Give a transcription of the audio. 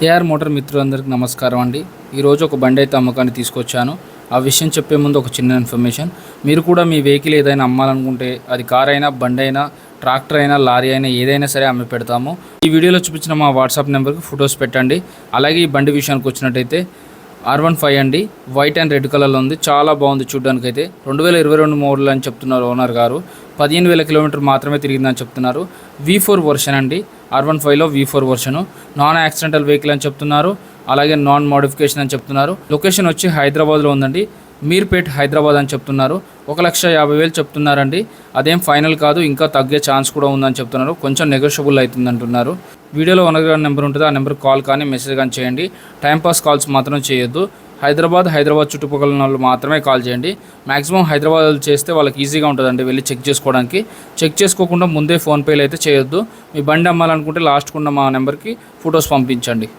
AR motor మిత్రులందరికీ నమస్కారం అండి. ఈరోజు ఒక బండి అయితే అమ్మకాన్ని తీసుకొచ్చాను. ఆ విషయం చెప్పే ముందు ఒక చిన్న ఇన్ఫర్మేషన్. మీరు కూడా మీ వెహికల్ ఏదైనా అమ్మాలనుకుంటే అది కార్ అయినా, బండి అయినా, ట్రాక్టర్ అయినా, లారీ అయినా ఏదైనా సరే అమ్మి పెడతాము. ఈ వీడియోలో చూపించిన మా వాట్సాప్ నెంబర్కి ఫొటోస్ పెట్టండి. అలాగే ఈ బండి విషయానికి వచ్చినట్టయితే R15 అండి, వైట్ అండ్ రెడ్ కలర్లో ఉంది. చాలా బాగుంది చూడడానికి. అయితే 2022 మోడల్ అని చెప్తున్నారు ఓనర్ గారు. 15,000 కిలోమీటర్ మాత్రమే తిరిగిందని చెప్తున్నారు. V4 వర్షన్ అండి. R15లో V4 వర్షను. నాన్ యాక్సిడెంటల్ వెహికల్ అని చెప్తున్నారు. అలాగే నాన్ మోడిఫికేషన్ అని చెప్తున్నారు. లొకేషన్ వచ్చి హైదరాబాద్లో ఉందండి. మీర్పేట్ హైదరాబాద్ అని చెప్తున్నారు. 1,50,000 చెప్తున్నారండి. అదేం ఫైనల్ కాదు, ఇంకా తగ్గే ఛాన్స్ కూడా ఉందని చెప్తున్నారు. కొంచెం నెగోషియబుల్ అవుతుంది అంటున్నారు. వీడియోలో ఓనర్ గారి నెంబర్ ఉంటుంది. ఆ నెంబర్ కాల్ కానీ మెసేజ్ కానీ చేయండి. టైంపాస్ కాల్స్ మాత్రం చేయొద్దు. హైదరాబాద్ చుట్టుపక్కల వాళ్ళు మాత్రమే కాల్ చేయండి. మ్యాక్సిమం హైదరాబాద్ చేస్తే వాళ్ళకి ఈజీగా ఉంటుందండి వెళ్ళి చెక్ చేసుకోవడానికి. చెక్ చేసుకోకుండా ముందే ఫోన్పేలు అయితే చేయొద్దు. మీ బండి అమ్మాలనుకుంటే లాస్ట్కున్న మా నెంబర్కి ఫొటోస్ పంపించండి.